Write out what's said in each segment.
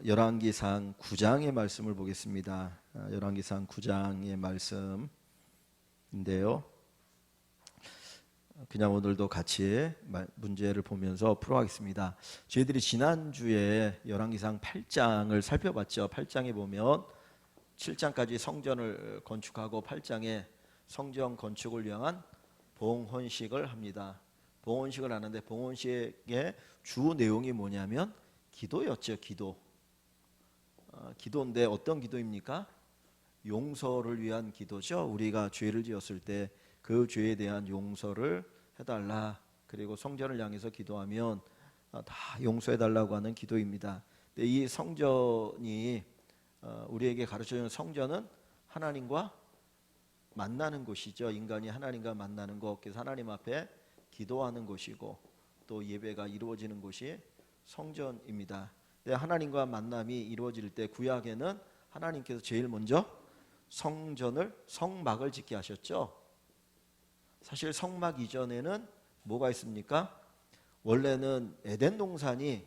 열왕기상 9장의 말씀을 보겠습니다. 열왕기상 9장의 말씀인데요. 그냥 오늘도 같이 문제를 보면서 풀어가겠습니다. 저희들이 지난주에 열왕기상 8장을 살펴봤죠. 8장에 보면 7장까지 성전을 건축하고 8장에 성전 건축을 위한 봉헌식을 합니다. 봉헌식을 하는데 봉헌식의 주 내용이 뭐냐면 기도였죠. 기도인데 어떤 기도입니까? 용서를 위한 기도죠. 우리가 죄를 지었을 때 그 죄에 대한 용서를 해달라. 그리고 성전을 향해서 기도하면 다 용서해달라고 하는 기도입니다. 근데 이 성전이 우리에게 가르쳐주는 성전은 하나님과 만나는 곳이죠. 인간이 하나님과 만나는 곳, 그래서 하나님 앞에 기도하는 곳이고 또 예배가 이루어지는 곳이 성전입니다. 근데 하나님과 만남이 이루어질 때 구약에는 하나님께서 제일 먼저 성막을 짓게 하셨죠. 사실 성막 이전에는 뭐가 있습니까? 원래는 에덴 동산이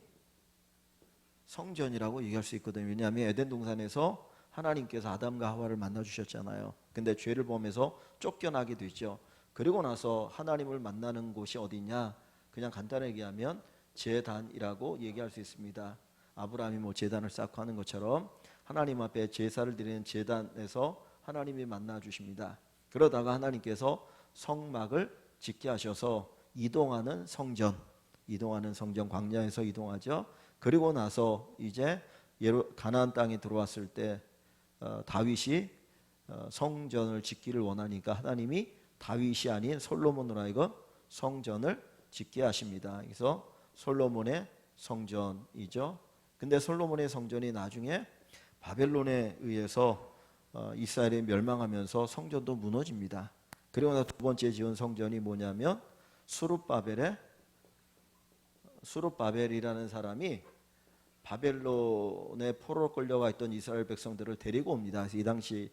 성전이라고 얘기할 수 있거든요. 왜냐하면 에덴 동산에서 하나님께서 아담과 하와를 만나 주셨잖아요. 근데 죄를 범해서 쫓겨나게 되죠. 그리고 나서 하나님을 만나는 곳이 어디냐? 그냥 간단하게 얘기하면 제단이라고 얘기할 수 있습니다. 아브라함이 제단을 쌓고 하는 것처럼 하나님 앞에 제사를 드리는 제단에서 하나님이 만나 주십니다. 그러다가 하나님께서 성막을 짓게 하셔서 이동하는 성전 광야에서 이동하죠. 그리고 나서 이제 가나안 땅에 들어왔을 때 다윗이 성전을 짓기를 원하니까 하나님이 다윗이 아닌 솔로몬으로 하여금 성전을 짓게 하십니다. 그래서 솔로몬의 성전이죠. 근데 솔로몬의 성전이 나중에 바벨론에 의해서 이스라엘이 멸망하면서 성전도 무너집니다. 그리고 나서 두 번째 지은 성전이 뭐냐면 수룹바벨이라는 사람이 바벨론의 포로로 끌려가 있던 이스라엘 백성들을 데리고 옵니다. 그래서 이 당시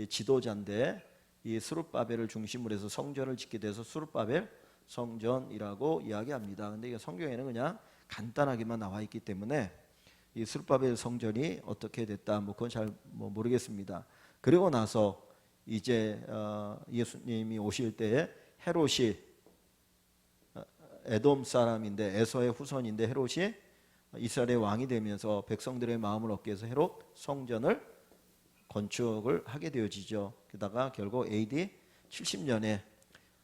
지도자인데 이 수룹바벨을 중심으로 해서 성전을 짓게 돼서 수룹바벨 성전이라고 이야기합니다. 근데 이게 성경에는 그냥 간단하게만 나와 있기 때문에 이 수룹바벨 성전이 어떻게 됐다 그건 잘 모르겠습니다. 그리고 나서 이제 예수님이 오실 때에 헤롯이 에돔 사람인데 에서의 후손인데 헤롯이 이스라엘의 왕이 되면서 백성들의 마음을 얻기 위해서 헤롯 성전을 건축을 하게 되어지죠. 게다가 결국 AD 70년에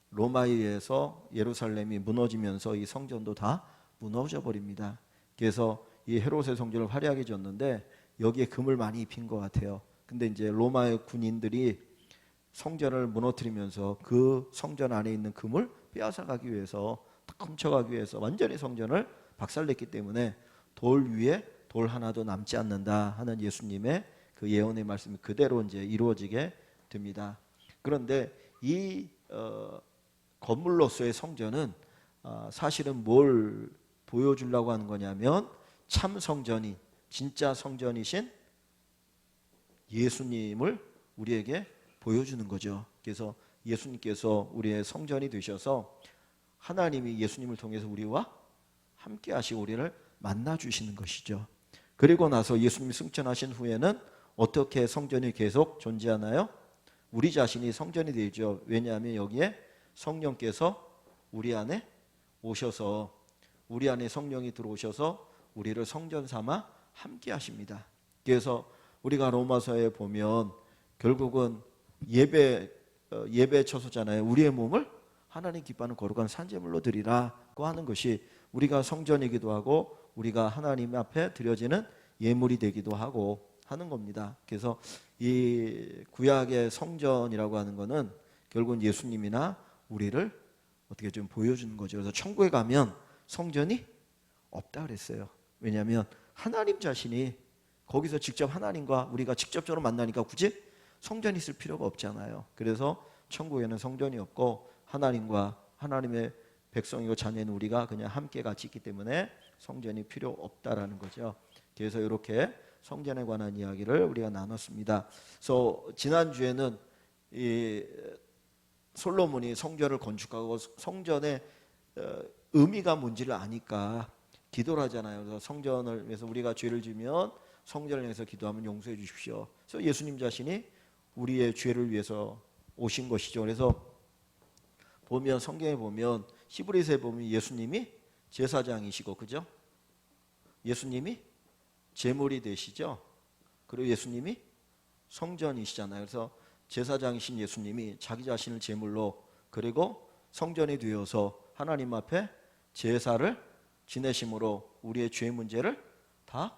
로마에 의해서 예루살렘이 무너지면서 이 성전도 다 무너져 버립니다. 그래서 이 헤롯의 성전을 화려하게 지었는데 여기에 금을 많이 입힌 것 같아요. 근데 이제 로마의 군인들이 성전을 무너뜨리면서 그 성전 안에 있는 금을 빼앗아가기 위해서 훔쳐가기 위해서 완전히 성전을 박살냈기 때문에 돌 위에 돌 하나도 남지 않는다 하는 예수님의 그 예언의 말씀이 그대로 이제 이루어지게 됩니다. 그런데 이 건물로서의 성전은 사실은 뭘 보여주려고 하는 거냐면 참 성전이 진짜 성전이신 예수님을 우리에게 보여주는 거죠. 그래서 예수님께서 우리의 성전이 되셔서 하나님이 예수님을 통해서 우리와 함께 하시고 우리를 만나 주시는 것이죠. 그리고 나서 예수님이 승천하신 후에는 어떻게 성전이 계속 존재하나요? 우리 자신이 성전이 되죠. 왜냐하면 여기에 성령께서 우리 안에 오셔서 우리 안에 성령이 들어오셔서 우리를 성전 삼아 함께 하십니다. 그래서 우리가 로마서에 보면 결국은 예배 처소잖아요. 우리의 몸을 하나님 기뻐하는 거룩한 산제물로 드리라고 하는 것이 우리가 성전이기도 하고 우리가 하나님 앞에 드려지는 예물이 되기도 하고 하는 겁니다. 그래서 이 구약의 성전이라고 하는 것은 결국은 예수님이나 우리를 어떻게 좀 보여주는 거죠. 그래서 천국에 가면 성전이 없다 그랬어요. 왜냐하면 하나님 자신이 거기서 직접 하나님과 우리가 직접적으로 만나니까 굳이 성전이 있을 필요가 없잖아요. 그래서 천국에는 성전이 없고 하나님과 하나님의 백성이고 자녀인 우리가 그냥 함께 같이 있기 때문에 성전이 필요 없다라는 거죠. 그래서 이렇게 성전에 관한 이야기를 우리가 나눴습니다. 그래서 지난주에는 이 솔로몬이 성전을 건축하고 성전의 의미가 뭔지를 아니까 기도를 하잖아요. 그래서 성전을 위해서 우리가 죄를 지면 성전을 향해서 기도하면 용서해 주십시오. 그래서 예수님 자신이 우리의 죄를 위해서 오신 것이죠. 그래서 보면 성경에 보면 히브리서에 보면 예수님이 제사장이시고, 그죠? 예수님이 제물이 되시죠. 그리고 예수님이 성전이시잖아요. 그래서 제사장이신 예수님이 자기 자신을 제물로, 그리고 성전이 되어서 하나님 앞에 제사를 지내심으로 우리의 죄 문제를 다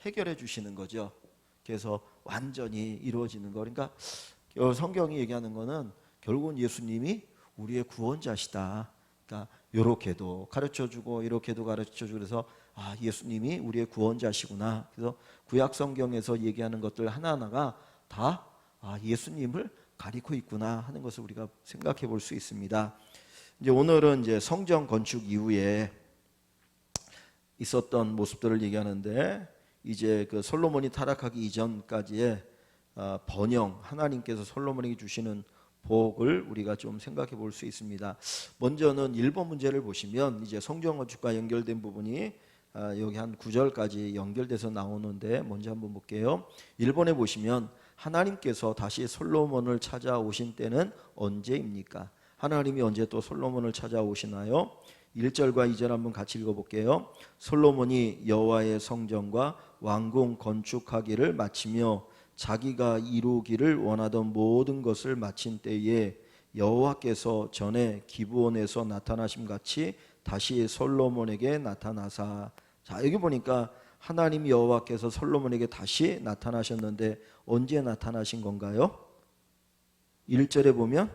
해결해 주시는 거죠. 그래서 완전히 이루어지는 거. 그러니까 성경이 얘기하는 거는 결국은 예수님이 우리의 구원자시다. 그러니까 이렇게도 가르쳐주고 이렇게도 가르쳐주고, 그래서 예수님이 우리의 구원자시구나. 그래서 구약 성경에서 얘기하는 것들 하나하나가 다 예수님을 가리고 있구나 하는 것을 우리가 생각해 볼 수 있습니다. 이제 오늘은 이제 성전 건축 이후에 있었던 모습들을 얘기하는데, 이제 그 솔로몬이 타락하기 이전까지의 번영, 하나님께서 솔로몬에게 주시는 복을 우리가 좀 생각해 볼 수 있습니다. 먼저는 1번 문제를 보시면 이제 성전 건축과 연결된 부분이 여기 한 9절까지 연결돼서 나오는데, 먼저 한번 볼게요. 1번에 보시면 하나님께서 다시 솔로몬을 찾아오신 때는 언제입니까? 하나님이 언제 또 솔로몬을 찾아오시나요? 1절과 2절 한번 같이 읽어볼게요. 솔로몬이 여호와의 성전과 왕궁 건축하기를 마치며 자기가 이루기를 원하던 모든 것을 마친 때에 여호와께서 전에 기브온에서 나타나심 같이 다시 솔로몬에게 나타나사. 자, 여기 보니까 하나님 여호와께서 솔로몬에게 다시 나타나셨는데 언제 나타나신 건가요? 1절에 보면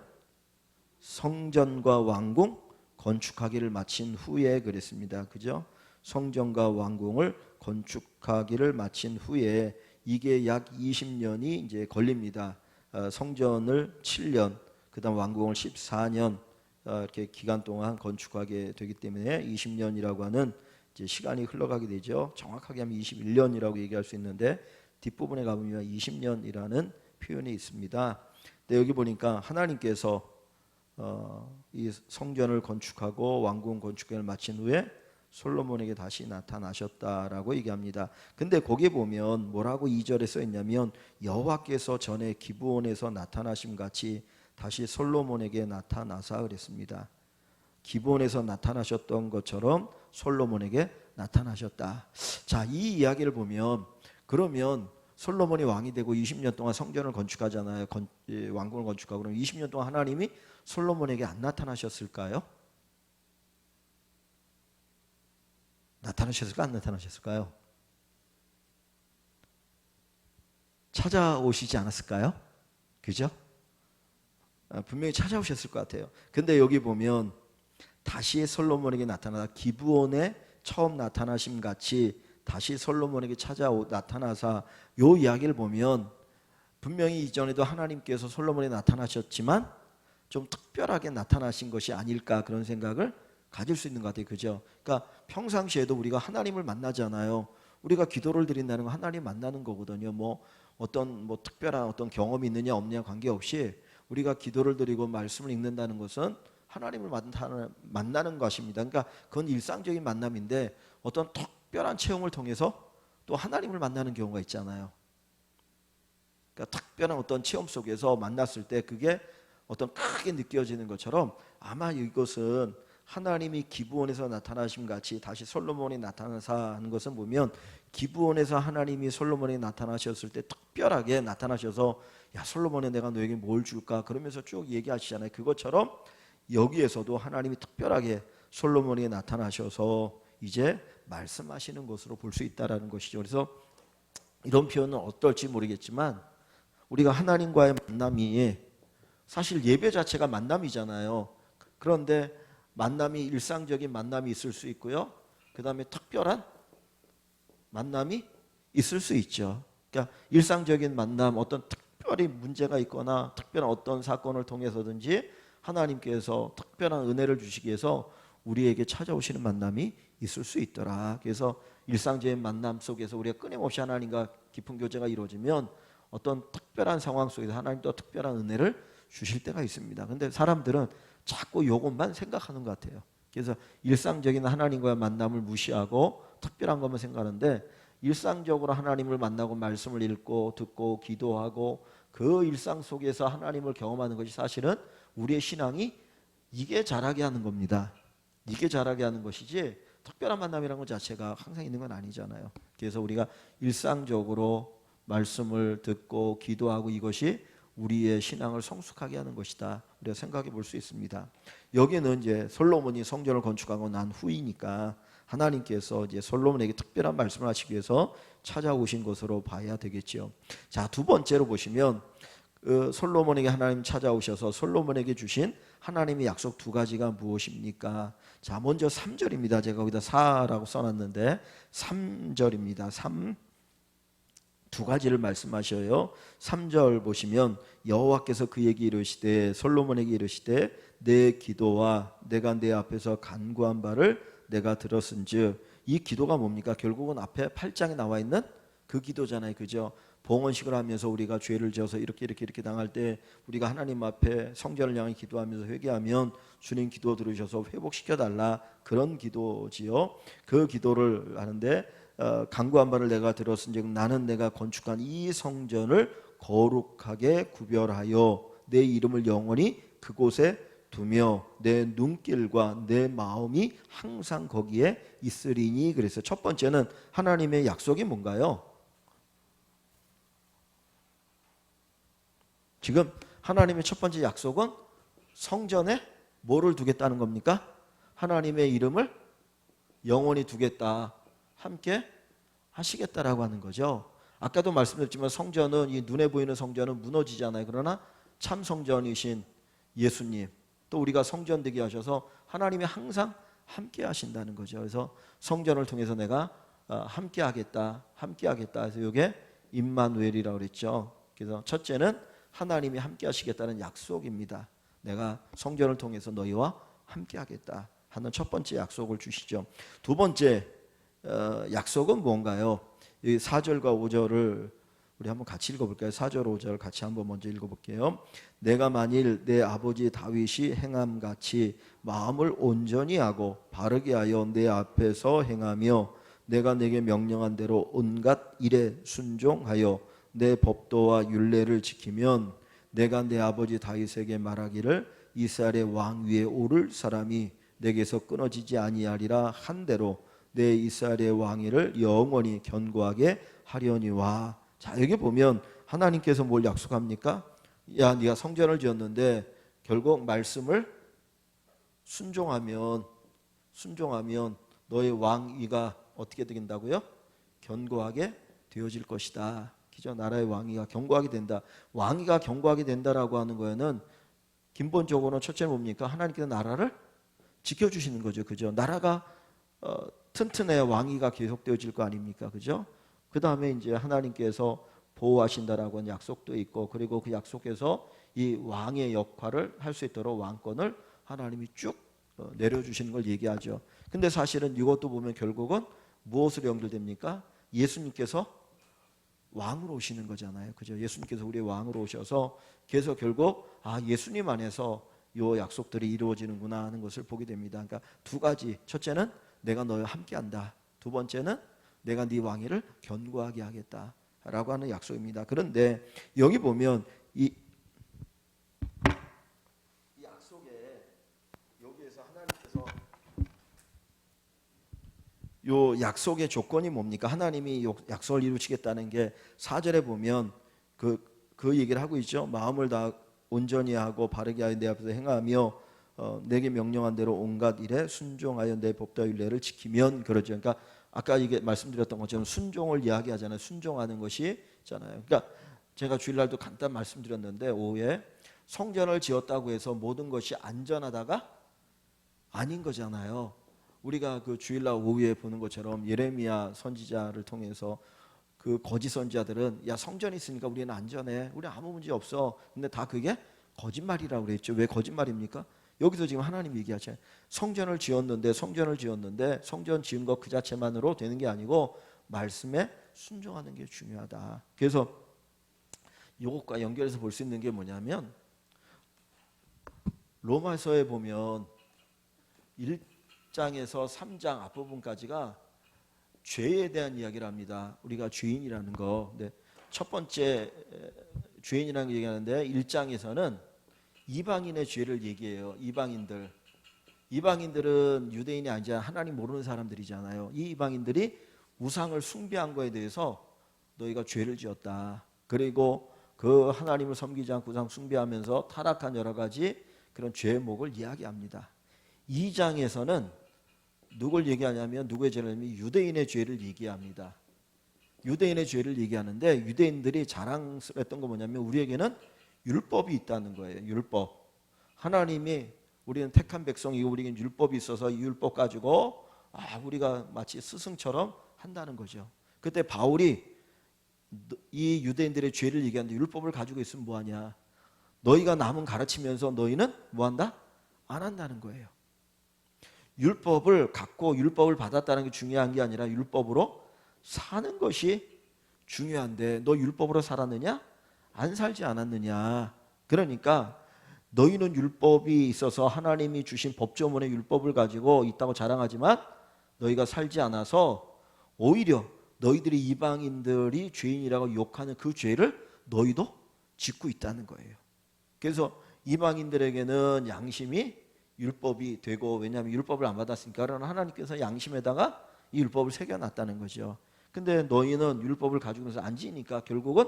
성전과 왕궁 건축하기를 마친 후에 그랬습니다. 그죠? 성전과 왕궁을 건축하기를 마친 후에, 이게 약 20년이 이제 걸립니다. 성전을 7년, 그다음 왕궁을 14년 이렇게 기간 동안 건축하게 되기 때문에 20년이라고 하는 이제 시간이 흘러가게 되죠. 정확하게 하면 21년이라고 얘기할 수 있는데 뒷부분에 가보면 20년이라는 표현이 있습니다. 근데 여기 보니까 하나님께서 이 성전을 건축하고 왕궁 건축을 마친 후에 솔로몬에게 다시 나타나셨다라고 얘기합니다. 근데 거기에 보면 뭐라고 2절에 써 있냐면 여호와께서 전에 기브온에서 나타나심 같이 다시 솔로몬에게 나타나사 그랬습니다. 기브온에서 나타나셨던 것처럼 솔로몬에게 나타나셨다. 자, 이 이야기를 보면 그러면 솔로몬이 왕이 되고 20년 동안 성전을 건축하잖아요. 왕궁을 건축하고, 그럼 20년 동안 하나님이 솔로몬에게 안 나타나셨을까요? 나타나셨을까 안 나타나셨을까요? 찾아오시지 않았을까요? 그죠? 분명히 찾아오셨을 것 같아요. 근데 여기 보면 다시 솔로몬에게 나타나다, 기브온에 처음 나타나심 같이 다시 솔로몬에게 나타나사, 요 이야기를 보면 분명히 이전에도 하나님께서 솔로몬에 나타나셨지만 좀 특별하게 나타나신 것이 아닐까, 그런 생각을 가질 수 있는 것 같아요. 그죠? 그러니까 평상시에도 우리가 하나님을 만나잖아요. 우리가 기도를 드린다는 건 하나님 만나는 거거든요. 어떤 특별한 어떤 경험이 있느냐 없느냐 관계없이 우리가 기도를 드리고 말씀을 읽는다는 것은 하나님을 만나는 것입니다. 그러니까 그건 일상적인 만남인데 어떤 특별한 체험을 통해서 또 하나님을 만나는 경우가 있잖아요. 그러니까 특별한 어떤 체험 속에서 만났을 때 그게 어떤 크게 느껴지는 것처럼, 아마 이것은 하나님이 기브온에서 나타나심 같이 다시 솔로몬이 나타나사 하는 것은 보면, 기브온에서 하나님이 솔로몬에 나타나셨을 때 특별하게 나타나셔서 야 솔로몬에 내가 너에게 뭘 줄까 그러면서 쭉 얘기하시잖아요. 그것처럼 여기에서도 하나님이 특별하게 솔로몬에게 나타나셔서 이제 말씀하시는 것으로 볼 수 있다라는 것이죠. 그래서 이런 표현은 어떨지 모르겠지만 우리가 하나님과의 만남이 사실 예배 자체가 만남이잖아요. 그런데 만남이 일상적인 만남이 있을 수 있고요. 그 다음에 특별한 만남이 있을 수 있죠. 그러니까 일상적인 만남, 어떤 특별히 문제가 있거나 특별한 어떤 사건을 통해서든지 하나님께서 특별한 은혜를 주시기 위해서 우리에게 찾아오시는 만남이 있을 수 있더라. 그래서 일상적인 만남 속에서 우리가 끊임없이 하나님과 깊은 교제가 이루어지면 어떤 특별한 상황 속에서 하나님도 특별한 은혜를 주실 때가 있습니다. 근데 사람들은 자꾸 이것만 생각하는 것 같아요. 그래서 일상적인 하나님과의 만남을 무시하고 특별한 것만 생각하는데, 일상적으로 하나님을 만나고 말씀을 읽고 듣고 기도하고 그 일상 속에서 하나님을 경험하는 것이 사실은 우리의 신앙이 이게 자라게 하는 겁니다. 이게 자라게 하는 것이지 특별한 만남이라는 것 자체가 항상 있는 건 아니잖아요. 그래서 우리가 일상적으로 말씀을 듣고 기도하고 이것이 우리의 신앙을 성숙하게 하는 것이다. 우리가 생각해 볼 수 있습니다. 여기는 이제 솔로몬이 성전을 건축하고 난 후이니까 하나님께서 이제 솔로몬에게 특별한 말씀을 하시기 위해서 찾아오신 것으로 봐야 되겠죠. 자, 두 번째로 보시면 솔로몬에게 하나님 찾아오셔서 솔로몬에게 주신 하나님의 약속 두 가지가 무엇입니까? 자, 먼저 3절입니다. 제가 거기다 4라고 써놨는데 3절입니다. 3 두 가지를 말씀하셔요. 3절 보시면 여호와께서 그에게 이르시되 솔로몬에게 이르시되 내 기도와 내가 내 앞에서 간구한 바를 내가 들었은즉 이 기도가 뭡니까? 결국은 앞에 8장에 나와 있는 그 기도잖아요. 그죠? 봉헌식을 하면서 우리가 죄를 지어서 이렇게 당할 때 우리가 하나님 앞에 성전을 향해 기도하면서 회개하면 주님 기도 들으셔서 회복시켜 달라 그런 기도지요. 그 기도를 하는데 간구한 바를 내가 들었은즉 나는 내가 건축한 이 성전을 거룩하게 구별하여 내 이름을 영원히 그곳에 두며 내 눈길과 내 마음이 항상 거기에 있으리니. 그래서 첫 번째는 하나님의 약속이 뭔가요? 지금 하나님의 첫 번째 약속은 성전에 뭐를 두겠다는 겁니까? 하나님의 이름을 영원히 두겠다. 함께 하시겠다라고 하는 거죠. 아까도 말씀드렸지만 성전은 이 눈에 보이는 성전은 무너지잖아요. 그러나 참 성전이신 예수님 또 우리가 성전 되게 하셔서 하나님이 항상 함께 하신다는 거죠. 그래서 성전을 통해서 내가 함께 하겠다. 그래서 이게 임마누엘이라고 그랬죠. 그래서 첫째는 하나님이 함께 하시겠다는 약속입니다. 내가 성전을 통해서 너희와 함께 하겠다 하는 첫 번째 약속을 주시죠. 두 번째 약속은 뭔가요? 이 4절과 5절을 우리 한번 같이 읽어볼까요? 4절 5절 같이 한번 먼저 읽어볼게요. 내가 만일 내 아버지 다윗이 행함같이 마음을 온전히 하고 바르게 하여 내 앞에서 행하며 내가 내게 명령한 대로 온갖 일에 순종하여 내 법도와 율례를 지키면 내가 내 아버지 다윗에게 말하기를 이스라엘의 왕 위에 오를 사람이 내게서 끊어지지 아니하리라 한 대로 내 이스라엘의 왕위를 영원히 견고하게 하려니와. 자, 여기 보면 하나님께서 뭘 약속합니까? 야, 네가 성전을 지었는데 결국 말씀을 순종하면 너의 왕위가 어떻게 되긴다고요? 견고하게 되어질 것이다. 그죠? 나라의 왕위가 견고하게 된다. 왕위가 견고하게 된다라고 하는 거에는 근본적으로는 첫째는 뭡니까? 하나님께서 나라를 지켜주시는 거죠. 그죠? 나라가 튼튼해야 왕위가 계속되어질 거 아닙니까? 그죠? 그 다음에 이제 하나님께서 보호하신다라고 하는 약속도 있고, 그리고 그 약속에서 이 왕의 역할을 할 수 있도록 왕권을 하나님이 쭉 내려주시는 걸 얘기하죠. 근데 사실은 이것도 보면 결국은 무엇으로 연결됩니까? 예수님께서 왕으로 오시는 거잖아요. 그죠? 예수님께서 우리의 왕으로 오셔서 그래서 결국 예수님 안에서 이 약속들이 이루어지는구나 하는 것을 보게 됩니다. 그러니까 두 가지. 첫째는 내가 너와 함께한다. 두 번째는 내가 네 왕위를 견고하게 하겠다라고 하는 약속입니다. 그런데 여기 보면 이 약속에 여기에서 하나님께서 요 약속의 조건이 뭡니까? 하나님이 약속을 이루시겠다는 게 4절에 보면 그 얘기를 하고 있죠. 마음을 다 온전히 하고 바르게 하여 내 앞에서 행하며 내게 명령한 대로 온갖 일에 순종하여 내 법과 율례를 지키면 그러죠. 그러니까 아까 이게 말씀드렸던 것처럼 순종을 이야기하잖아요. 순종하는 것이 있잖아요. 그러니까 제가 주일날도 간단 말씀드렸는데 오후에 성전을 지었다고 해서 모든 것이 안전하다가 아닌 거잖아요. 우리가 그 주일날 오후에 보는 것처럼 예레미야 선지자를 통해서 그 거짓 선지자들은 야 성전이 있으니까 우리는 안전해. 우리 아무 문제 없어. 근데 다 그게 거짓말이라고 그랬죠. 왜 거짓말입니까? 여기서 지금 하나님 얘기하잖아요. 성전을 지었는데 성전 지은 것 그 자체만으로 되는 게 아니고 말씀에 순종하는 게 중요하다. 그래서 이것과 연결해서 볼 수 있는 게 뭐냐면 로마서에 보면 1장에서 3장 앞부분까지가 죄에 대한 이야기를 합니다. 우리가 죄인이라는 거. 근데 첫 번째 죄인이라는 거 얘기하는데 1장에서는 이방인의 죄를 얘기해요. 이방인들은 유대인이 아니라 하나님 모르는 사람들이잖아요. 이 이방인들이 우상을 숭배한 거에 대해서 너희가 죄를 지었다. 그리고 그 하나님을 섬기지 않고 우상 숭배하면서 타락한 여러 가지 그런 죄목을 이야기합니다. 2장에서는 누굴 얘기하냐면 누구의 죄를 유대인의 죄를 얘기합니다. 유대인의 죄를 얘기하는데 유대인들이 자랑스러웠던 거 뭐냐면 우리에게는 율법이 있다는 거예요. 율법. 하나님이 우리는 택한 백성이고 우리에게는 율법이 있어서 이 율법 가지고 우리가 마치 스승처럼 한다는 거죠. 그때 바울이 이 유대인들의 죄를 얘기하는데 율법을 가지고 있으면 뭐하냐. 너희가 남은 가르치면서 너희는 뭐한다? 안 한다는 거예요. 율법을 갖고 율법을 받았다는 게 중요한 게 아니라 율법으로 사는 것이 중요한데 너 율법으로 살았느냐? 안 살지 않았느냐. 그러니까 너희는 율법이 있어서 하나님이 주신 법조문의 율법을 가지고 있다고 자랑하지만 너희가 살지 않아서 오히려 너희들이 이방인들이 죄인이라고 욕하는 그 죄를 너희도 짓고 있다는 거예요. 그래서 이방인들에게는 양심이 율법이 되고 왜냐하면 율법을 안 받았으니까 그러나 하나님께서 양심에다가 이 율법을 새겨놨다는 거죠. 근데 너희는 율법을 가지고서 안 지니까 결국은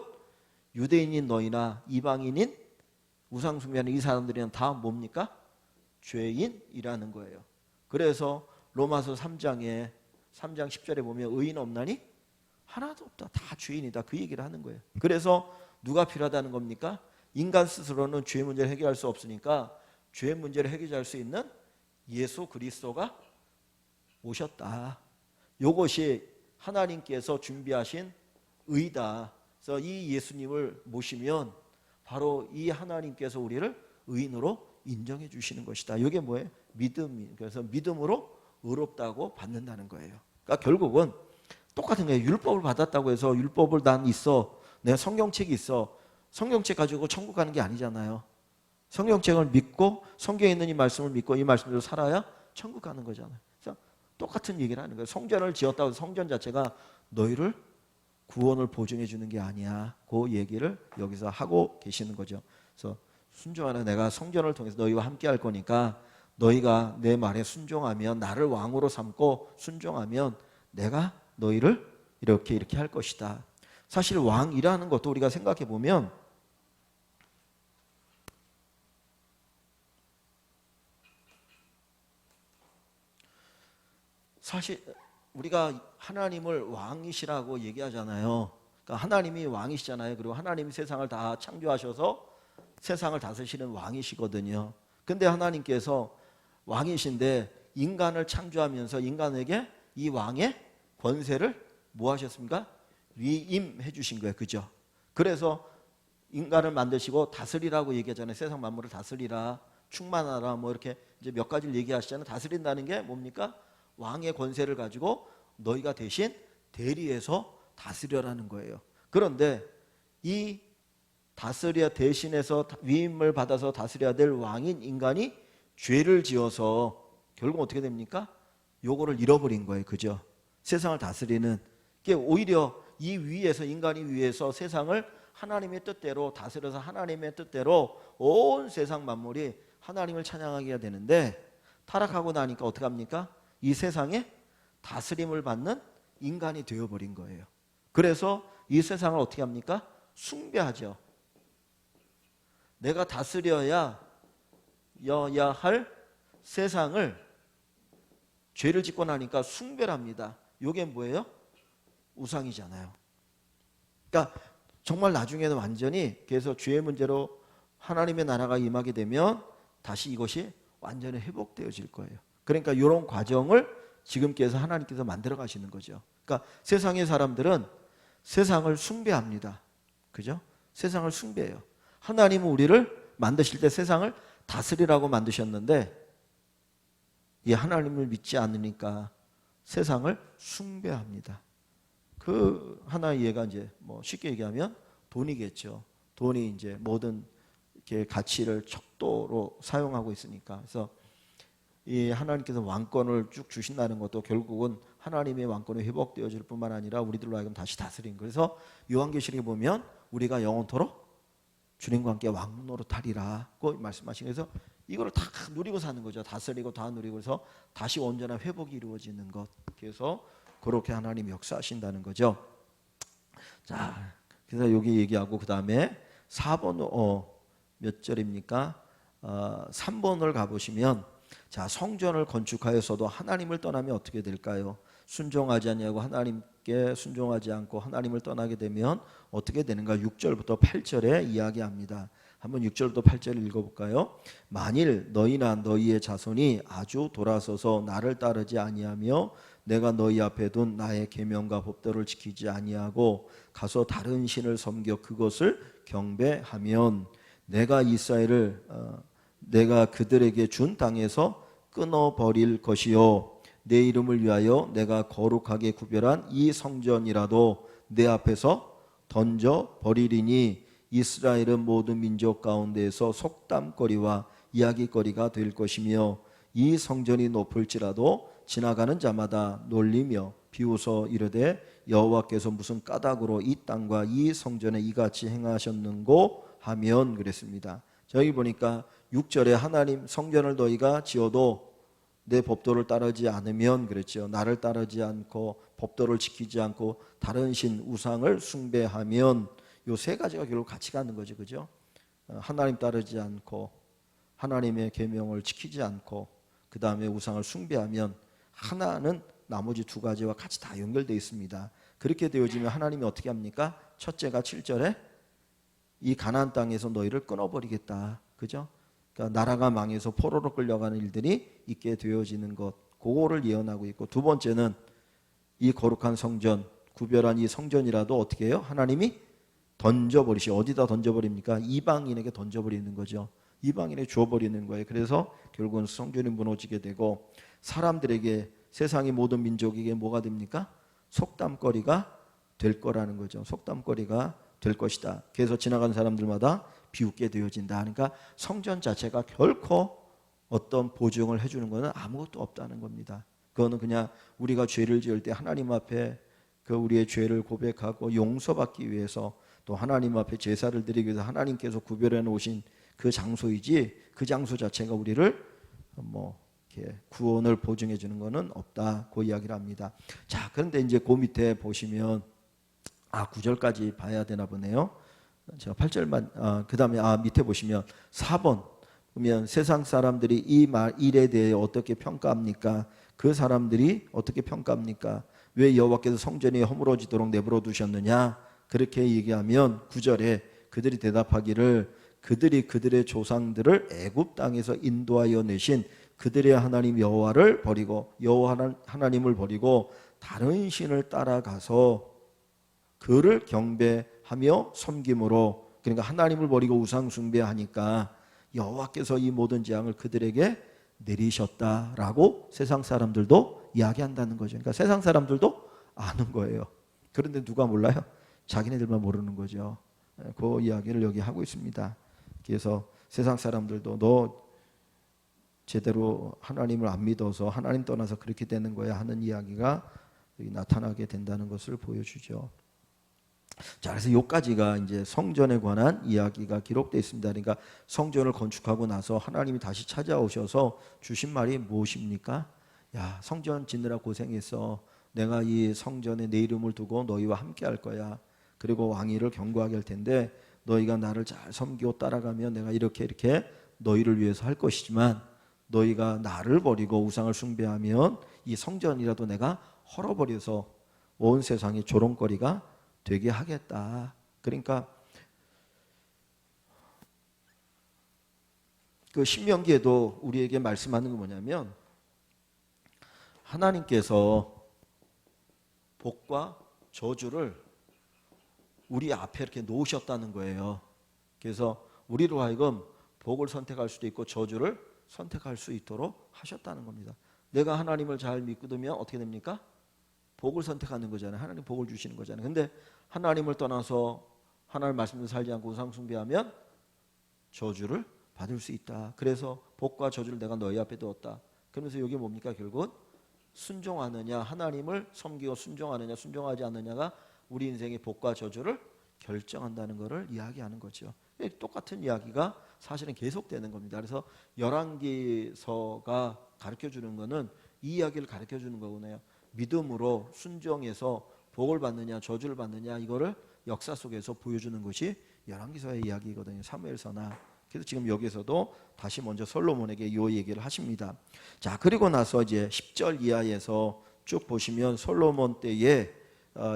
유대인인 너희나 이방인인 우상숭배하는 이 사람들은 다 뭡니까? 죄인이라는 거예요. 그래서 로마서 3장 10절에 보면 의인 없나니? 하나도 없다. 다 죄인이다. 그 얘기를 하는 거예요. 그래서 누가 필요하다는 겁니까? 인간 스스로는 죄 문제를 해결할 수 없으니까 죄 문제를 해결할 수 있는 예수 그리스도가 오셨다. 이것이 하나님께서 준비하신 의다. 그래서 이 예수님을 모시면 바로 이 하나님께서 우리를 의인으로 인정해 주시는 것이다. 이게 뭐예요? 믿음이. 그래서 믿음으로 의롭다고 받는다는 거예요. 그러니까 결국은 똑같은 거예요. 율법을 받았다고 해서 율법을 난 있어. 내가 성경책이 있어. 성경책 가지고 천국 가는 게 아니잖아요. 성경책을 믿고 성경에 있는 이 말씀을 믿고 이 말씀대로 살아야 천국 가는 거잖아요. 그래서 똑같은 얘기를 하는 거예요. 성전을 지었다고 해서 성전 자체가 너희를 구원을 보증해 주는 게 아니야. 그 얘기를 여기서 하고 계시는 거죠. 그래서 순종하는 내가 성전을 통해서 너희와 함께 할 거니까 너희가 내 말에 순종하면 나를 왕으로 삼고 순종하면 내가 너희를 이렇게 할 것이다. 사실 왕이라는 것도 우리가 생각해 보면 사실 우리가 하나님을 왕이시라고 얘기하잖아요. 그러니까 하나님이 왕이시잖아요. 그리고 하나님이 세상을 다 창조하셔서 세상을 다스리시는 왕이시거든요. 근데 하나님께서 왕이신데 인간을 창조하면서 인간에게 이 왕의 권세를 뭐 하셨습니까? 위임해 주신 거예요. 그죠? 그래서 인간을 만드시고 다스리라고 얘기하잖아요. 세상 만물을 다스리라, 충만하라 뭐 이렇게 이제 몇 가지를 얘기하시잖아요. 다스린다는 게 뭡니까? 왕의 권세를 가지고 너희가 대신 대리해서 다스려라는 거예요. 그런데 이 다스려 대신해서 위임을 받아서 다스려야 될 왕인 인간이 죄를 지어서 결국 어떻게 됩니까? 요거를 잃어버린 거예요. 그죠? 세상을 다스리는 게 오히려 이 위에서 인간이 위에서 세상을 하나님의 뜻대로 다스려서 하나님의 뜻대로 온 세상 만물이 하나님을 찬양하게 해야 되는데 타락하고 나니까 어떻게 합니까? 이 세상에 다스림을 받는 인간이 되어버린 거예요. 그래서 이 세상을 어떻게 합니까? 숭배하죠. 내가 다스려야 할 세상을 죄를 짓고 나니까 숭배를 합니다. 이게 뭐예요? 우상이잖아요. 그러니까 정말 나중에는 완전히 그래서 죄의 문제로 하나님의 나라가 임하게 되면 다시 이것이 완전히 회복되어질 거예요. 그러니까 이런 과정을 지금께서 하나님께서 만들어 가시는 거죠. 그러니까 세상의 사람들은 세상을 숭배합니다. 그죠? 세상을 숭배해요. 하나님은 우리를 만드실 때 세상을 다스리라고 만드셨는데 이 하나님을 믿지 않으니까 세상을 숭배합니다. 그 하나의 예가 이제 뭐 쉽게 얘기하면 돈이겠죠. 돈이 이제 모든 이렇게 가치를 척도로 사용하고 있으니까. 그래서 이 하나님께서 왕권을 쭉 주신다는 것도 결국은 하나님의 왕권이 회복되어질 뿐만 아니라 우리들로 하여금 다시 다스린. 그래서 요한계시록에 보면 우리가 영원토록 주님과 함께 왕노릇하리라고 말씀하신. 그래서 이거를 다 누리고 사는 거죠. 다스리고 다 누리고. 그래서 다시 온전한 회복이 이루어지는 것. 그래서 그렇게 하나님이 역사하신다는 거죠. 자, 그래서 여기 얘기하고 그 다음에 4번 몇 절입니까? 3번을 가보시면, 자, 성전을 건축하여서도 하나님을 떠나면 어떻게 될까요? 순종하지 아니하고 하나님께 순종하지 않고 하나님을 떠나게 되면 어떻게 되는가? 6절부터 8절에 이야기합니다. 한번 6절부터 8절 읽어볼까요? 만일 너희나 너희의 자손이 아주 돌아서서 나를 따르지 아니하며 내가 너희 앞에 둔 나의 계명과 법도를 지키지 아니하고 가서 다른 신을 섬겨 그것을 경배하면 내가 이스라엘을 내가 그들에게 준 땅에서 끊어버릴 것이요 내 이름을 위하여 내가 거룩하게 구별한 이 성전이라도 내 앞에서 던져버리리니 이스라엘은 모든 민족 가운데에서 속담거리와 이야기거리가 될 것이며 이 성전이 높을지라도 지나가는 자마다 놀리며 비웃어 이르되 여호와께서 무슨 까닭으로 이 땅과 이 성전에 이같이 행하셨는고 하면 그랬습니다. 저기 보니까 6절에 하나님 성전을 너희가 지어도 내 법도를 따르지 않으면 그랬죠. 나를 따르지 않고 법도를 지키지 않고 다른 신 우상을 숭배하면 요 세 가지가 결국 같이 가는 거죠. 그죠? 하나님 따르지 않고 하나님의 계명을 지키지 않고 그 다음에 우상을 숭배하면 하나는 나머지 두 가지와 같이 다 연결되어 있습니다. 그렇게 되어지면 하나님이 어떻게 합니까? 첫째가 7절에 이 가나안 땅에서 너희를 끊어버리겠다. 그죠? 그러니까 나라가 망해서 포로로 끌려가는 일들이 있게 되어지는 것, 그거를 예언하고 있고, 두 번째는 이 거룩한 성전, 구별한 이 성전이라도 어떻게 해요? 하나님이 던져버리시. 어디다 던져버립니까? 이방인에게 던져버리는 거죠. 이방인에게 주어버리는 거예요. 그래서 결국은 성전이 무너지게 되고 사람들에게, 세상의 모든 민족에게 뭐가 됩니까? 속담거리가 될 거라는 거죠. 속담거리가 될 것이다. 그래서 지나가는 사람들마다 비웃게 되어진다. 그러니까 성전 자체가 결코 어떤 보증을 해주는 것은 아무것도 없다는 겁니다. 그거는 그냥 우리가 죄를 지을 때 하나님 앞에 그 우리의 죄를 고백하고 용서받기 위해서 또 하나님 앞에 제사를 드리기 위해서 하나님께서 구별해 놓으신 그 장소이지, 그 장소 자체가 우리를 이렇게 구원을 보증해 주는 것은 없다. 그 이야기를 합니다. 자, 그런데 이제 그 밑에 보시면 9절까지 봐야 되나 보네요. 제가 8절만 그 다음에 밑에 보시면 4번 보면 세상 사람들이 이 일에 대해 어떻게 평가합니까? 그 사람들이 어떻게 평가합니까? 왜 여호와께서 성전이 허물어지도록 내버려 두셨느냐? 그렇게 얘기하면 9절에 그들이 대답하기를 그들이 그들의 조상들을 애굽 땅에서 인도하여 내신 그들의 하나님 여호와를 버리고 여호와 하나님을 버리고 다른 신을 따라가서 그를 경배하며 섬김으로, 그러니까 하나님을 버리고 우상 숭배하니까 여호와께서 이 모든 재앙을 그들에게 내리셨다라고 세상 사람들도 이야기한다는 거죠. 그러니까 세상 사람들도 아는 거예요. 그런데 누가 몰라요? 자기네들만 모르는 거죠. 그 이야기를 여기 하고 있습니다. 그래서 세상 사람들도 너 제대로 하나님을 안 믿어서 하나님 떠나서 그렇게 되는 거야 하는 이야기가 여기 나타나게 된다는 것을 보여주죠. 자, 그래서 여기까지가 이제 성전에 관한 이야기가 기록되어 있습니다. 그러니까 성전을 건축하고 나서 하나님이 다시 찾아오셔서 주신 말이 무엇입니까? 야, 성전 짓느라 고생했어. 내가 이 성전에 내 이름을 두고 너희와 함께 할 거야. 그리고 왕위를 경고하게 할 텐데 너희가 나를 잘 섬기고 따라가면 내가 이렇게 너희를 위해서 할 것이지만 너희가 나를 버리고 우상을 숭배하면 이 성전이라도 내가 헐어버려서 온 세상이 조롱거리가 되게 하겠다. 그러니까 그 신명기에도 우리에게 말씀하는 건 뭐냐면 하나님께서 복과 저주를 우리 앞에 이렇게 놓으셨다는 거예요. 그래서 우리로 하여금 복을 선택할 수도 있고 저주를 선택할 수 있도록 하셨다는 겁니다. 내가 하나님을 잘 믿으면 어떻게 됩니까? 복을 선택하는 거잖아요. 하나님 복을 주시는 거잖아요. 근데 하나님을 떠나서 하나님 말씀대로 살지 않고 우상 숭배하면 저주를 받을 수 있다. 그래서 복과 저주를 내가 너희 앞에 두었다. 그러면서 이게 뭡니까? 결국 순종하느냐, 하나님을 섬기고 순종하느냐, 순종하지 않느냐가 우리 인생의 복과 저주를 결정한다는 것을 이야기하는 거죠. 똑같은 이야기가 사실은 계속되는 겁니다. 그래서 열왕기서가 가르쳐주는 것은 이 이야기를 가르쳐주는 거군요. 믿음으로 순종해서 복을 받느냐 저주를 받느냐 이거를 역사 속에서 보여주는 것이 열왕기서의 이야기거든요. 사무엘서나. 그래서 지금 여기서도 다시 먼저 솔로몬에게 이 얘기를 하십니다. 자, 그리고 나서 이제 10절 이하에서 쭉 보시면 솔로몬 때에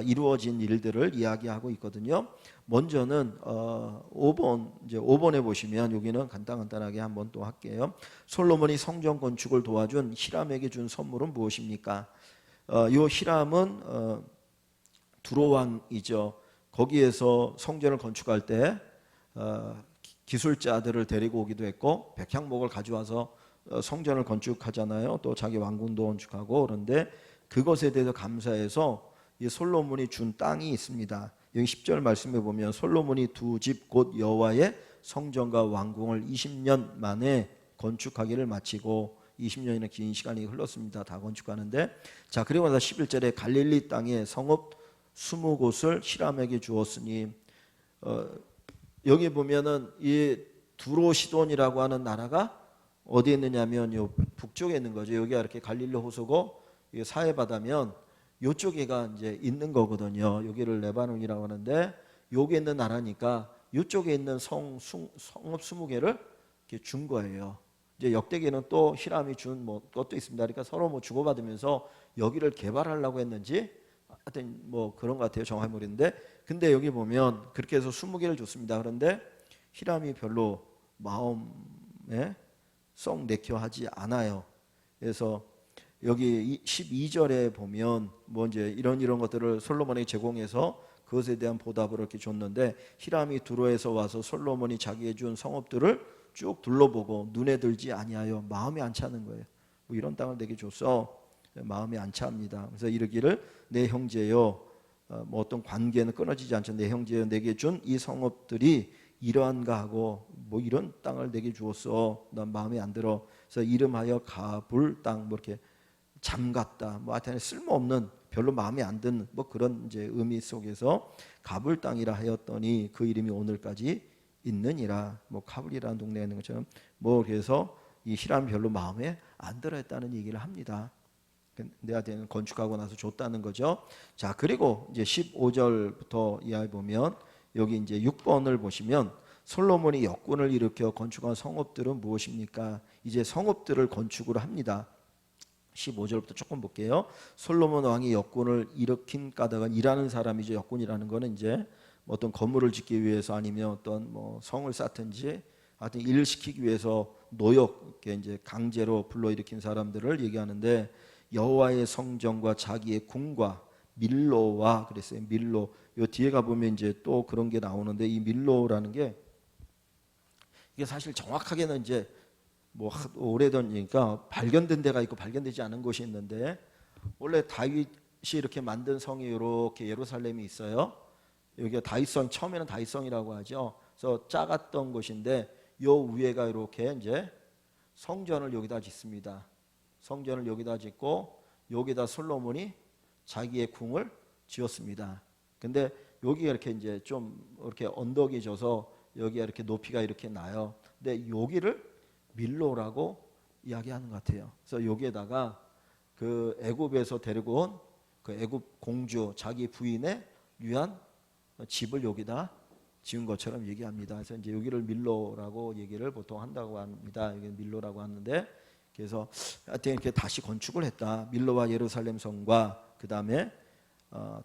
이루어진 일들을 이야기하고 있거든요. 먼저는 5번 이제 5번에 보시면 여기는 간단하게 한번 또 할게요. 솔로몬이 성전 건축을 도와준 히람에게 준 선물은 무엇입니까? 요 히람은 두로왕이죠. 거기에서 성전을 건축할 때 기술자들을 데리고 오기도 했고 백향목을 가져와서 성전을 건축하잖아요. 또 자기 왕궁도 건축하고. 그런데 그것에 대해서 감사해서 이 솔로몬이 준 땅이 있습니다. 여기 10절 말씀해 보면 솔로몬이 두 집 곧 여호와의 성전과 왕궁을 20년 만에 건축하기를 마치고 20년이나 긴 시간이 흘렀습니다. 다 건축하는데. 자, 그리고 나서 11절에 갈릴리 땅에 성읍 20곳을 히람에게 주었으니 여기 보면은 이 두로시돈이라고 하는 나라가 어디에 있느냐면 요 북쪽에 있는 거죠. 여기가 이렇게 갈릴리 호수고 사해바다면 요쪽에가 이제 있는 거거든요. 여기를 레바논이라고 하는데 여기 있는 나라니까 이쪽에 있는 성읍 20개를 이렇게 준 거예요. 이제 역대기는 또 히람이 준 뭐 것도 있습니다. 그러니까 서로 뭐 주고받으면서 여기를 개발하려고 했는지 하여튼 뭐 그런 것 같아요. 정확히 모르겠는데. 근데 여기 보면 그렇게 해서 20개를 줬습니다. 그런데 히람이 별로 마음에 썩 내켜 하지 않아요. 그래서 여기 12절에 보면 뭐 이제 이런 것들을 솔로몬에게 제공해서 그것에 대한 보답을 이렇게 줬는데 히람이 두로에서 와서 솔로몬이 자기에 준 성읍들을 쭉 둘러보고 눈에 들지 아니하여 마음이 안 차는 거예요. 뭐 이런 땅을 내게 줬어. 마음이 안 차합니다. 그래서 이르기를 내 형제여, 뭐 어떤 관계는 끊어지지 않죠. 내 형제여, 내게 준 이 성읍들이 이러한가 하고 뭐 이런 땅을 내게 주었어. 난 마음에 안 들어. 그래서 이름하여 가불 땅, 뭐 이렇게 잠갔다. 뭐 하여튼 쓸모없는 별로 마음에 안 드는 뭐 그런 이제 의미 속에서 가불 땅이라 하였더니 그 이름이 오늘까지 있느니라. 뭐 가불이라는 동네에 있는 것처럼 뭐 그래서 이 히람 별로 마음에 안 들어했다는 얘기를 합니다. 내한테는 건축하고 나서 줬다는 거죠. 자, 그리고 이제 15절부터 이하에 보면 여기 이제 6번을 보시면 솔로몬이 역군을 일으켜 건축한 성읍들은 무엇입니까? 이제 성읍들을 건축을 합니다. 15절부터 조금 볼게요. 솔로몬 왕이 역군을 일으킨 까닭은 일하는 사람이죠. 역군이라는 거는 이제 어떤 건물을 짓기 위해서 아니면 어떤 뭐 성을 쌓든지 하여튼 일을 시키기 위해서 노역 이렇게 이제 강제로 불러일으킨 사람들을 얘기하는데 여호와의 성전과 자기의 궁과 밀로와 그랬어요. 밀로. 요 뒤에 가 보면 이제 또 그런 게 나오는데 이 밀로라는 게 이게 사실 정확하게는 이제 뭐 오래전이니까 발견된 데가 있고 발견되지 않은 곳이 있는데 원래 다윗이 이렇게 만든 성이 이렇게 예루살렘이 있어요. 여기가 다윗성, 처음에는 다윗성이라고 하죠. 그래서 작았던 곳인데 요 위에가 이렇게 이제 성전을 여기다 짓습니다. 성전을 여기다 짓고 여기다 솔로몬이 자기의 궁을 지었습니다. 근데 여기가 이렇게 이제 좀 이렇게 언덕이 져서 여기가 이렇게 높이가 이렇게 나요. 근데 여기를 밀로라고 이야기하는 것 같아요. 그래서 여기에다가 그 애굽에서 데리고 온 그 애굽 공주 자기 부인의 위한 집을 여기다 지은 것처럼 얘기합니다. 그래서 이제 여기를 밀로라고 얘기를 보통 한다고 합니다. 여기 밀로라고 하는데 그래서 하여튼 이렇게 다시 건축을 했다. 밀로와 예루살렘 성과 그 다음에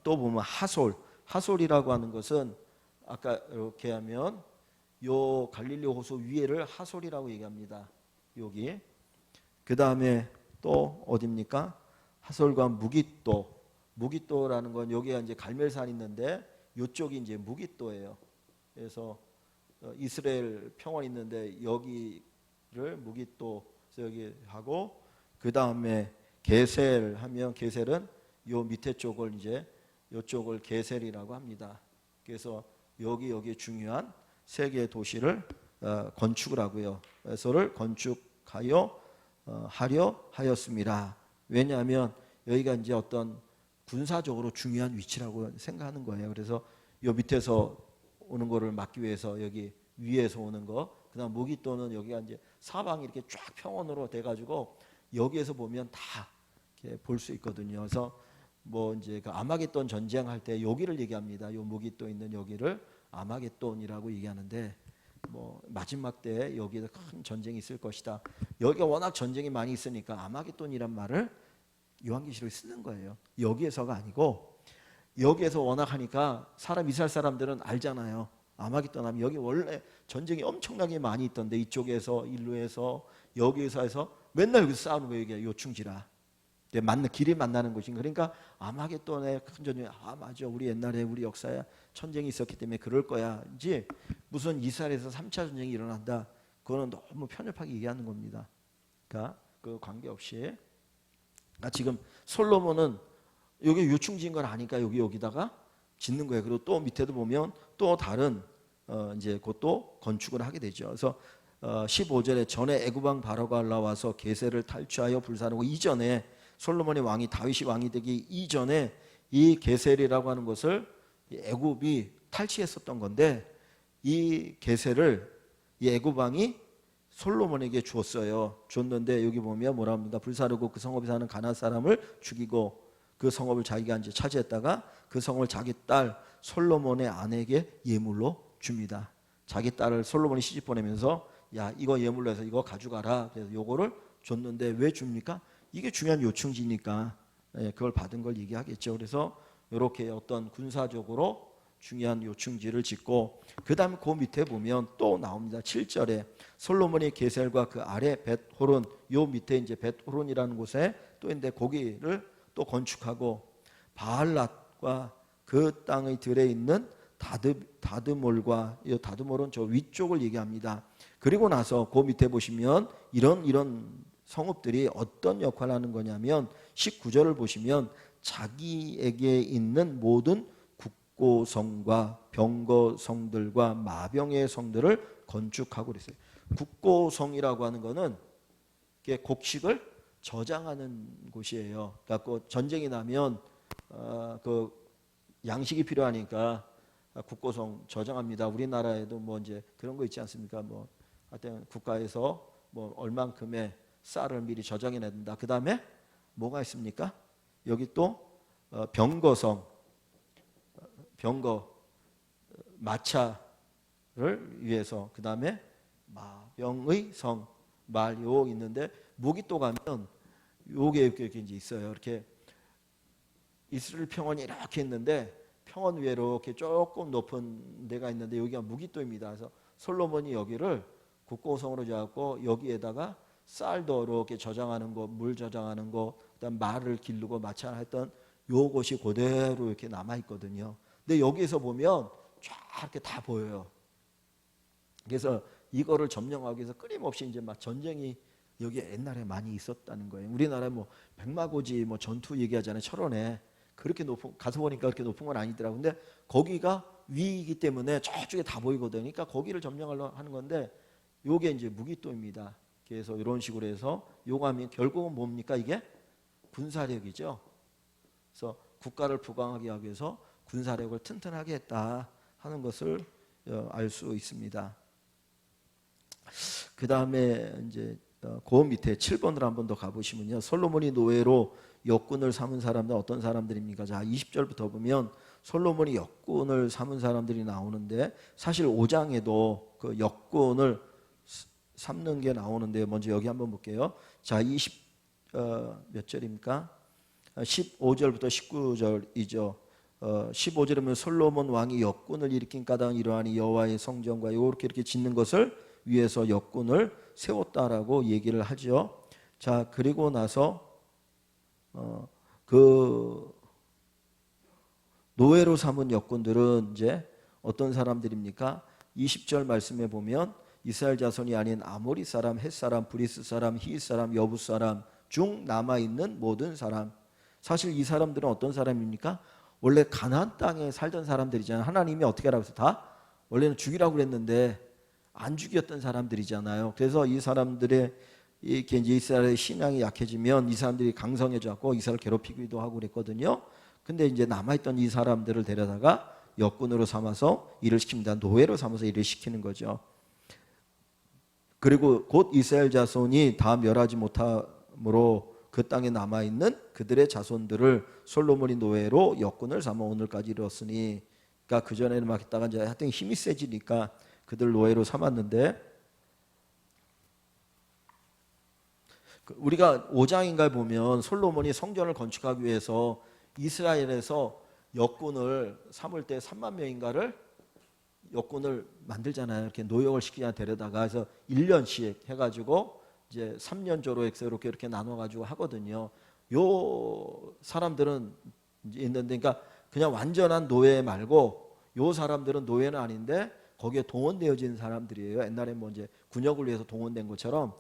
또 보면 하솔이라고 하는 것은 아까 이렇게 하면 요 갈릴리 호수 위에를 하솔이라고 얘기합니다. 여기 그 다음에 또 어디입니까? 하솔과 무깃도라는 건 여기가 이제 갈멜산이 있는데 이쪽이 이제 무깃도예요. 그래서 이스라엘 평원 있는데 여기를 무깃도 여기 하고 그 다음에 게셀 하면 게셀은 요 밑에 쪽을 이제 요쪽을 게셀이라고 합니다. 그래서 여기 중요한 세 개의 도시를 건축을 하고요. 그래서를 건축하여 하려 하였습니다. 왜냐하면 여기가 이제 어떤 군사적으로 중요한 위치라고 생각하는 거예요. 그래서 요 밑에서 오는 거를 막기 위해서 여기 위에서 오는 거, 그다음 무기또는 여기가 이제 사방이 이렇게 쫙 평원으로 돼가지고 여기에서 보면 다 볼 수 있거든요. 그래서 뭐 이제 그 아마겟돈 전쟁할 때 여기를 얘기합니다. 요 무기또 있는 여기를 아마겟돈이라고 얘기하는데, 뭐 마지막 때 여기에서 큰 전쟁이 있을 것이다. 여기가 워낙 전쟁이 많이 있으니까 아마겟돈이란 말을 요한계시록에 쓰는 거예요. 여기에서가 아니고 여기에서 워낙 하니까 이스라엘 사람들은 알잖아요. 아마겟돈 하면 여기 원래 전쟁이 엄청나게 많이 있던데 이쪽에서 일루에서 여기에서 해서 맨날 여기서 싸우는 거예요. 이게 요충지라. 길이 만나는 곳인, 그러니까 아마겟돈의 큰 전쟁, 맞아, 우리 옛날에 우리 역사에 전쟁이 있었기 때문에 그럴 거야지, 무슨 이스라엘에서 3차 전쟁이 일어난다, 그거는 너무 편협하게 얘기하는 겁니다. 그러니까 그 관계없이 지금 솔로몬은 여기 요충지인 걸 아니까 여기다가 짓는 거예요. 그리고 또 밑에도 보면 또 다른 이제 그것도 건축을 하게 되죠. 그래서 15절에 전에 애굽왕 바로가 올라와서 게셀을 탈취하여 불사르고, 이전에 솔로몬의 왕이 다윗이 왕이 되기 이전에 이 게셀이라고 하는 것을 애굽이 탈취했었던 건데, 이 게셀을 이 애굽 왕이 솔로몬에게 주었어요. 줬는데 여기 보면 뭐라 합니다. 불사르고 그 성읍에 사는 가나안 사람을 죽이고 그 성읍을 자기가 이제 차지했다가 그 성을 자기 딸 솔로몬의 아내에게 예물로 줍니다. 자기 딸을 솔로몬이 시집 보내면서 야, 이거 예물로 해서 이거 가져가라. 그래서 요거를 줬는데 왜 줍니까? 이게 중요한 요충지니까 그걸 받은 걸 얘기하겠죠. 그래서 이렇게 어떤 군사적으로 중요한 요충지를 짓고, 그 다음에 그 밑에 보면 또 나옵니다. 7절에 솔로몬의 게셀과 그 아래 벳호론, 요 밑에 이제 벳호론이라는 곳에 또 있는데 거기를 또 건축하고, 바알랏과 그 땅의 들에 있는 다드몰과, 이 다드몰은 저 위쪽을 얘기합니다. 그리고 나서 그 밑에 보시면 이런 성읍들이 어떤 역할을 하는 거냐면 19절을 보시면 자기에게 있는 모든 국고성과 병거성들과 마병의 성들을 건축하고 그랬어요. 국고성이라고 하는 거는 곡식을 저장하는 곳이에요. 그러니까 전쟁이 나면 그 양식이 필요하니까 국고성 저장합니다. 우리나라에도 뭐 이제 그런 거 있지 않습니까? 뭐 하여튼 국가에서 뭐 얼만큼의 쌀을 미리 저장해 낸다. 그 다음에 뭐가 있습니까? 여기 또 병거성, 마차를 위해서, 그 다음에 마병의 성, 요 있는데, 무기또 가면 요게 이렇게 이제 있어요. 이렇게 이스라엘 평원이 이렇게 있는데 평원 위로 이렇게 조금 높은 데가 있는데 여기가 무기또입니다. 그래서 솔로몬이 여기를 국고성으로 잡고 여기에다가 쌀도 이렇게 저장하는 거, 물 저장하는 거, 그다음 말을 기르고 마차 했던 요것이 그대로 이렇게 남아 있거든요. 근데 여기에서 보면 쫙 이렇게 다 보여요. 그래서 이거를 점령하기 위해서 끊임없이 이제 막 전쟁이 여기에 옛날에 많이 있었다는 거예요. 우리나라에 뭐 백마고지 뭐 전투 얘기하잖아요. 철원에 그렇게 높은, 가서 보니까 그렇게 높은 건 아니더라고요. 근데 거기가 위이기 때문에 저쪽에 다 보이거든요. 그러니까 거기를 점령하려고 하는 건데 요게 이제 무기또입니다. 그래서 이런 식으로 해서 요거 하면 결국은 뭡니까? 이게 군사력이죠. 그래서 국가를 부강하게 하기 위해서 군사력을 튼튼하게 했다 하는 것을 알 수 있습니다. 그 다음에 이제 그 밑에 7번으로 한 번 더 가보시면요. 솔로몬이 노예로 역군을 삼은 사람들은 어떤 사람들입니까? 자, 20절부터 보면 솔로몬이 역군을 삼은 사람들이 나오는데, 사실 5장에도 그 역군을 삼는 게 나오는데, 먼저 여기 한번 볼게요. 자, 몇 절입니까? 15절부터 19절이죠. 15절에 보면 솔로몬 왕이 역군을 일으킨 까닭은 이러하니 여호와의 성전과 이렇게 짓는 것을 위해서 역군을 세웠다라고 얘기를 하죠. 자, 그리고 나서 그 노예로 삼은 역군들은 이제 어떤 사람들입니까? 20절 말씀에 보면 이스라엘 자손이 아닌 아모리 사람, 헷 사람, 브리스 사람, 히윗 사람, 여부 사람 중 남아 있는 모든 사람. 사실 이 사람들은 어떤 사람입니까? 원래 가나안 땅에 살던 사람들이잖아요. 하나님이 어떻게 하라고 해서 다 원래는 죽이라고 그랬는데 안 죽였던 사람들이잖아요. 그래서 이 사람들의 이렇게 이제 이스라엘의 신앙이 약해지면 이 사람들이 강성해져갖고 이스라엘 괴롭히기도 하고 그랬거든요. 근데 이제 남아있던 이 사람들을 데려다가 역군으로 삼아서 일을 시킵니다. 노예로 삼아서 일을 시키는 거죠. 그리고 곧 이스라엘 자손이 다 멸하지 못함으로 그 땅에 남아있는 그들의 자손들을 솔로몬이 노예로 역군을 삼아 오늘까지 이르렀으니, 그러니까 그전에는 막 있다가 이제 하여튼 힘이 세지니까 그들 노예로 삼았는데, 우리가 5장인가에 보면 솔로몬이 성전을 건축하기 위해서 이스라엘에서 역군을 삼을 때 3만 명인가를 역군을 만들잖아요. 이렇게 노역을 시키냐 데려다가 해서 1년씩 해가지고 이제 3년조로 이렇게 나눠가지고 하거든요. 요 사람들은 있는데, 그러니까 그냥 완전한 노예 말고 요 사람들은 노예는 아닌데 거기에 동원되어진 사람들이에요. 옛날에 뭐 이제 군역을 위해서 동원된 것처럼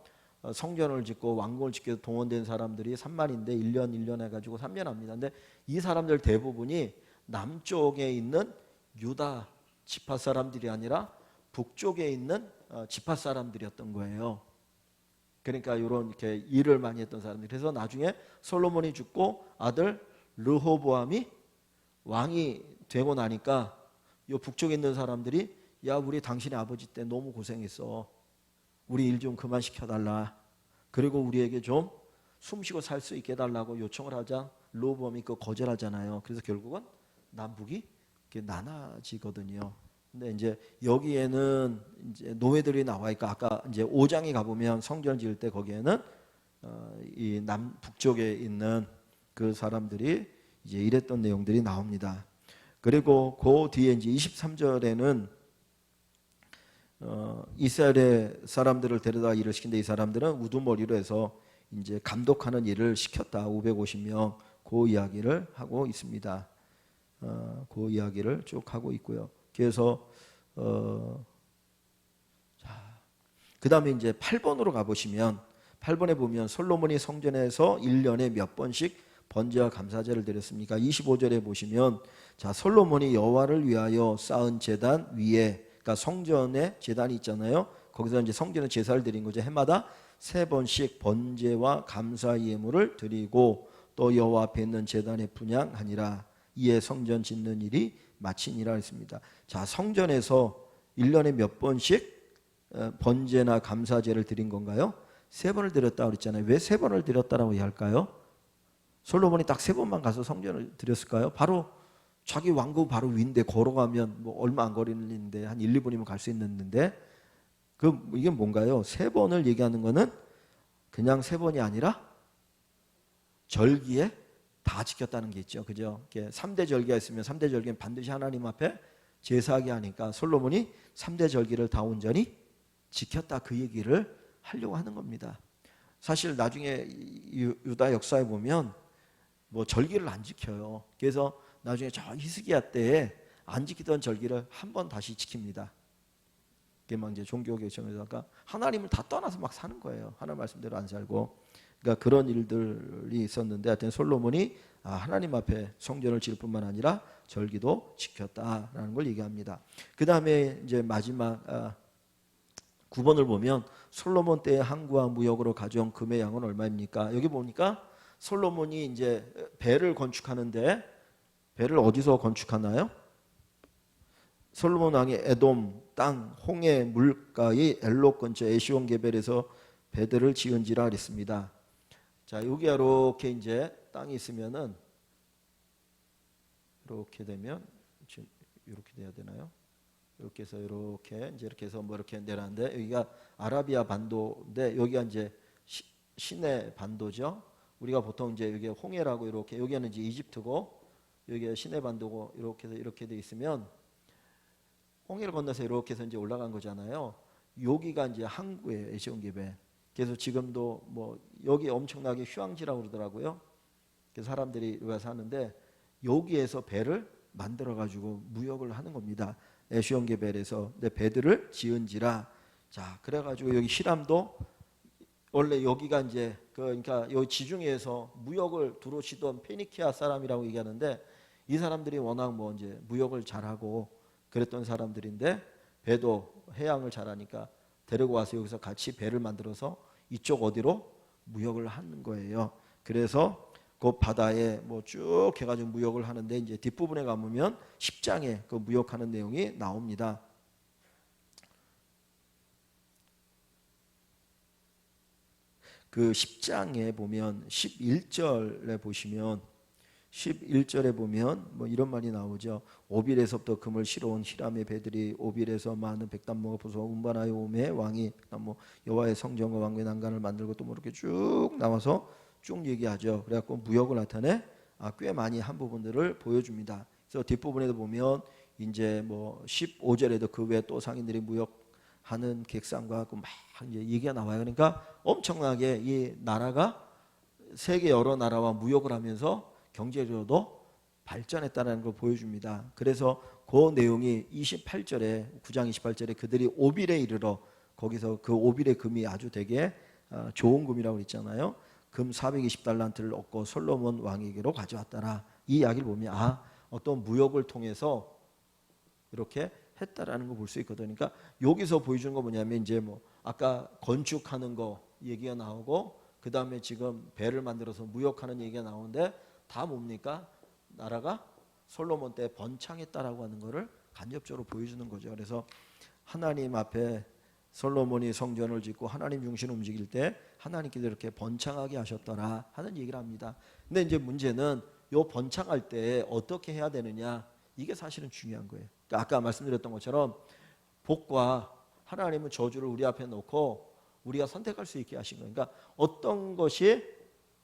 성전을 짓고 왕궁을 짓기 위해서 동원된 사람들이 3만인데 1년 해가지고 3년 합니다. 근데 이 사람들 대부분이 남쪽에 있는 유다 지파 사람들이 아니라 북쪽에 있는 지파 사람들이었던 거예요. 그러니까 이런 이렇게 일을 많이 했던 사람들. 그래서 나중에 솔로몬이 죽고 아들 르호보암이 왕이 되고 나니까 이 북쪽에 있는 사람들이, 야, 우리 당신의 아버지 때 너무 고생했어. 우리 일 좀 그만 시켜달라. 그리고 우리에게 좀 숨쉬고 살 수 있게 해달라고 요청을 하자 르호보암이 그 거절하잖아요. 그래서 결국은 남북이 이렇게 나눠지거든요. 근데 이제 여기에는 이제 노예들이 나와 있고, 아까 이제 5장에 가보면 성전 지을 때 거기에는 이 남북쪽에 있는 그 사람들이 이제 이랬던 내용들이 나옵니다. 그리고 그 뒤에 이제 23절에는 이스라엘의 사람들을 데려다 일을 시킨데, 이 사람들은 우두머리로 해서 이제 감독하는 일을 시켰다. 550명 그 이야기를 하고 있습니다. 그 이야기를 쭉 하고 있고요. 그래서 그 다음에 이제 8번으로 가보시면, 8번에 보면 솔로몬이 성전에서 1년에 몇 번씩 번제와 감사제를 드렸습니까? 25절에 보시면, 자, 솔로몬이 여호와를 위하여 쌓은 제단 위에, 그러니까 성전에 제단이 있잖아요. 거기서 이제 성전에 제사를 드린 거죠. 해마다 3번씩 번제와 감사 예물을 드리고 또 여호와 앞에 있는 제단에 분향하니라. 이에 성전 짓는 일이 마치니라 했습니다. 자, 성전에서 1년에 몇 번씩 번제나 감사제를 드린 건가요? 3번을 드렸다고 그랬잖아요. 왜 3번을 드렸다라고 이해할까요? 솔로몬이 딱 3번만 가서 성전을 드렸을까요? 바로 자기 왕궁 바로 위인데 걸어가면 뭐 얼마 안 거리는데 한 1, 2분이면 갈 수 있는데, 이게 뭔가요? 3번을 얘기하는 거는 그냥 3번이 아니라 절기에 다 지켰다는 게 있죠. 그죠? 3대 절기가 있으면 3대 절기는 반드시 하나님 앞에 제사하게 하니까 솔로몬이 3대 절기를 다 온전히 지켰다, 그 얘기를 하려고 하는 겁니다. 사실 나중에 유다 역사에 보면 뭐 절기를 안 지켜요. 그래서 나중에 저 히스기야 때에 안 지키던 절기를 한 번 다시 지킵니다. 그게 막 이제 종교 개혁에다가 하나님을 다 떠나서 막 사는 거예요. 하나님 말씀대로 안 살고. 그러니까 그런 일들이 있었는데, 하여튼 솔로몬이 하나님 앞에 성전을 지을 뿐만 아니라 절기도 지켰다라는 걸 얘기합니다. 그 다음에 이제 마지막 9번을 보면 솔로몬 때의 항구와 무역으로 가져온 금의 양은 얼마입니까? 여기 보니까 솔로몬이 이제 배를 건축하는데, 배를 어디서 건축하나요? 솔로몬 왕이 에돔 땅 홍해 물가의 엘롯 근처 에시온 게벨에서 배들을 지은지라 그랬습니다. 자, 여기 이렇게 이제 땅이 있으면은 이렇게 되면 지금 이렇게 돼야 되나요? 이렇게 해서 이렇게 해서 뭐 이렇게 내려는데, 여기가 아라비아 반도인데 여기가 이제 시내 반도죠. 우리가 보통 이제 여기 홍해라고 이렇게, 여기는 이제 이집트고 여기가 시내 반도고, 이렇게 해서 이렇게 돼 있으면 홍해를 건너서 이렇게 해서 이제 올라간 거잖아요. 여기가 이제 항구예요, 에시온게벨. 그래서 지금도 뭐 여기 엄청나게 휴양지라고 그러더라고요. 그래서 사람들이 와서 하는데, 여기에서 배를 만들어 가지고 무역을 하는 겁니다. 에시온게벨에서. 근데 배들을 지은지라. 자, 그래가지고 여기 히람도 원래 여기가 이제 그러니까 여기 지중해에서 무역을 두루치던 페니키아 사람이라고 얘기하는데, 이 사람들이 워낙 뭐 이제 무역을 잘하고 그랬던 사람들인데, 배도 해양을 잘하니까 데리고 와서 여기서 같이 배를 만들어서 이쪽 어디로 무역을 하는 거예요. 그래서 그 바다에 뭐 쭉 해가지고 무역을 하는데 이제 뒷부분에 가보면 10장에 그 무역하는 내용이 나옵니다. 그 10장에 보면 11절에 보시면 11절에 보면 뭐 이런 말이 나오죠. 오빌에서부터 금을 실어온 히람의 배들이 오빌에서 많은 백단모가 부수어 운반하여 오매 왕이 뭐 여호와의 성전과 왕의 난간을 만들고 또 뭐 이렇게 쭉 나와서 쭉 얘기하죠. 그래갖고 무역을 나타내 꽤 많이 한 부분들을 보여줍니다. 그래서 뒷부분에도 보면 이제 뭐 15절에도 그 외에 또 상인들이 무역하는 객상과 막 이제 얘기가 나와요. 그러니까 엄청나게 이 나라가 세계 여러 나라와 무역을 하면서 경제적으로도 발전했다는 걸 보여줍니다. 그래서 그 내용이 28절에 9장 28절에 그들이 오빌에 이르러 거기서 그 오빌의 금이 아주 되게 좋은 금이라고 했잖아요. 금 420달란트를 얻고 솔로몬 왕에게로 가져왔더라. 이 이야기를 보면 어떤 무역을 통해서 이렇게 했다라는 거 볼 수 있거든요. 그러니까 여기서 보여주는 거 뭐냐면 이제 뭐 아까 건축하는 거 얘기가 나오고 그 다음에 지금 배를 만들어서 무역하는 얘기가 나오는데 다 뭡니까? 나라가 솔로몬 때 번창했다라고 하는 것을 간접적으로 보여주는 거죠. 그래서 하나님 앞에 솔로몬이 성전을 짓고 하나님 중심을 움직일 때 하나님께서 이렇게 번창하게 하셨더라 하는 얘기를 합니다. 근데 이제 문제는 요 번창할 때 어떻게 해야 되느냐, 이게 사실은 중요한 거예요. 그러니까 아까 말씀드렸던 것처럼 복과 하나님은 저주를 우리 앞에 놓고 우리가 선택할 수 있게 하신 거예요. 그러니까 어떤 것이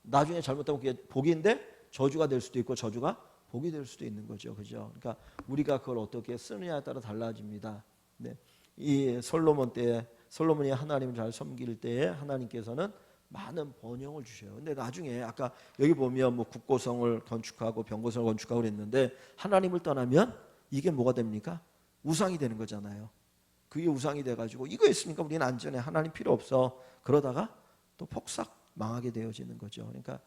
나중에 잘못하면 그게 복인데 저주가 될 수도 있고 저주가 복이 될 수도 있는 거죠. 그죠? 그러니까 우리가 그걸 어떻게 쓰느냐에 따라 달라집니다. 네. 이 솔로몬이 하나님을 잘 섬길 때에 하나님께서는 많은 번영을 주셔요. 근데 나중에 아까 여기 보면 뭐 국고성을 건축하고 병고성을 건축하고 그랬는데 하나님을 떠나면 이게 뭐가 됩니까? 우상이 되는 거잖아요. 그게 우상이 돼가지고 이거 있으니까 우리는 안전해, 하나님 필요 없어, 그러다가 또 폭삭 망하게 되어지는 거죠. 그러니까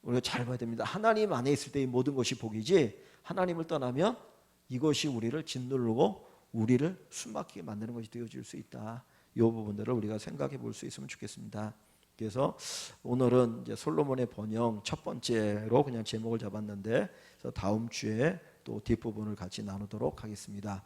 우리가 잘 봐야 됩니다. 하나님 안에 있을 때 이 모든 것이 복이지 하나님을 떠나면 이것이 우리를 짓누르고 우리를 숨막히게 만드는 것이 되어질 수 있다. 이 부분들을 우리가 생각해 볼 수 있으면 좋겠습니다. 그래서 오늘은 이제 솔로몬의 번영 첫 번째로 그냥 제목을 잡았는데, 그래서 다음 주에 또 뒷부분을 같이 나누도록 하겠습니다.